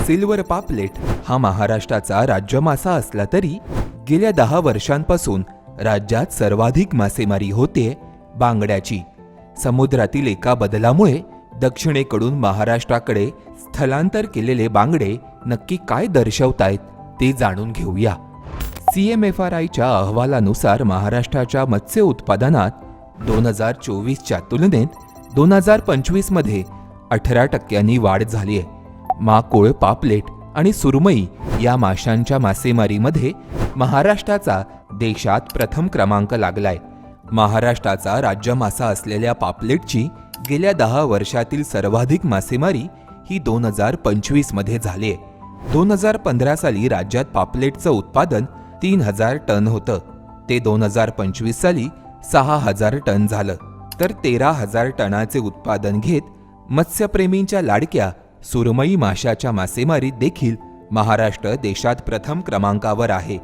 Silver पापलेट हा महाराष्ट्राचा राज्यमासा असला तरी गेल्या 10 वर्षांपासून राज्यात सर्वाधिक मासेमारी होते बांगड्याची. समुद्रातील एका बदलामुळे दक्षिणेकडून महाराष्ट्राकडे स्थलांतर केलेले बांगडे नक्की काय दर्शवतायत ते जाणून घेऊया. CMFRIच्या अहवालानुसार महाराष्ट्राच्या मत्स्य उत्पादनात 2024च्या तुलनेत 2025 मध्ये 18% वाढ झाली आहे. माकुळ, पापलेट आणि सुरमई या माशांच्या मासेमारीमध्ये महाराष्ट्राचा देशात प्रथम क्रमांक लागलाय. महाराष्ट्राचा राज्यमासा असलेल्या पापलेटची गेल्या 10 वर्षातील सर्वाधिक मासेमारी ही 2025 मध्ये झाली आहे. 2015 साली राज्यात पापलेटचं उत्पादन 3000 टन होतं. ते 2025 साली 6000 टन झालं. तर 13000 टनाचे उत्पादन घेत मत्स्यप्रेमींच्या लाडक्या सुरमई माशाच्या मासेमारीत देखील महाराष्ट्र देशात प्रथम क्रमांकावर आहे.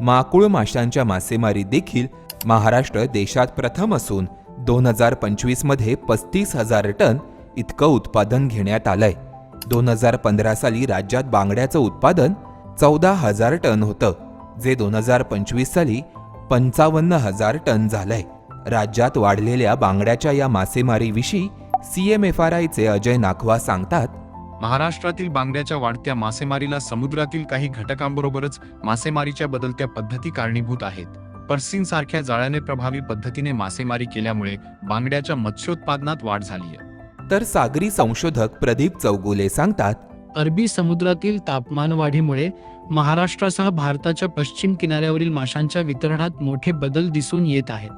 माकुळ माशांच्या मासेमारीत देखील महाराष्ट्र देशात प्रथम असून 2025 मध्ये 35,000 टन इतकं उत्पादन घेण्यात आलंय. 2015 साली राज्यात बांगड्याचं उत्पादन 14,000 टन होतं, जे 2025 साली 55,000 टन झालंय. राज्यात वाढलेल्या बांगड्याच्या या मासेमारीविषयी CMFRIचे अजय नाखवा सांगतात, महाराष्ट्रातील बांगड्याच्या वाढत्या मासेमारीला समुद्रातील काही घटकांबरोबरच मासेमारीच्या बदलत्या पद्धती कारणीभूत आहेत. पर्सिनसारख्या जाळ्याने प्रभावी पद्धतीने मासेमारी केल्यामुळे बांगड्याच्या मत्स्योत्पादनात वाढ झाली आहे. तर सागरी संशोधक प्रदीप चौगुले सांगतात, अरबी समुद्रातील तापमान वाढीमुळे महाराष्ट्रासह भारताच्या पश्चिम किनाऱ्यावरील माशांच्या वितरणात मोठे बदल दिसून येत आहेत.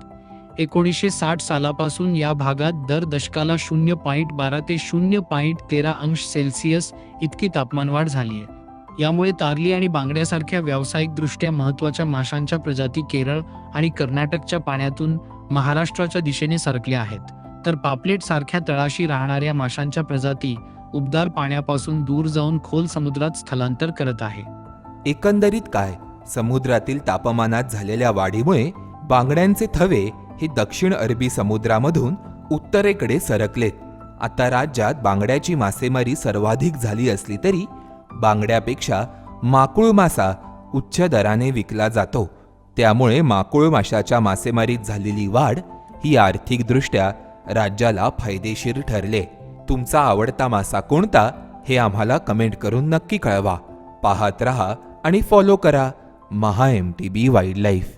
1960 सालापासून या भागात दर दशकाला 0.12 ते 0.13 अंश सेल्सिअस इतकी तापमानवाढ झाली आहे. यामुळे तारली आणि बांगड्यासारख्या व्यावसायिकदृष्ट्या महत्त्वाच्या माशांच्या प्रजाती केरळ आणि कर्नाटकच्या पाण्यातून महाराष्ट्राच्या दिशेने सरकल्या आहेत. तर पापलेट सारख्या तळाशी राहणाऱ्या माशांच्या प्रजाती उबदार पाण्यापासून दूर जाऊन खोल समुद्रात स्थलांतर करत आहे. एकंदरीत काय, समुद्रातील तापमानात झालेल्या वाढीमुळे बांगड्यांचे थवे हे दक्षिण अरबी समुद्रामधून उत्तरेकडे सरकलेत. आता राज्यात बांगड्याची मासेमारी सर्वाधिक झाली असली तरी बांगड्यापेक्षा माकुळ मासा उच्च दराने विकला जातो. त्यामुळे माकुळ माशाच्या मासेमारीत झालेली वाढ ही आर्थिकदृष्ट्या राज्याला फायदेशीर ठरले. तुमचा आवडता मासा कोणता हे आम्हाला कमेंट करून नक्की कळवा. पाहत रहा आणि फॉलो करा MHA MTB वाईल्डलाईफ.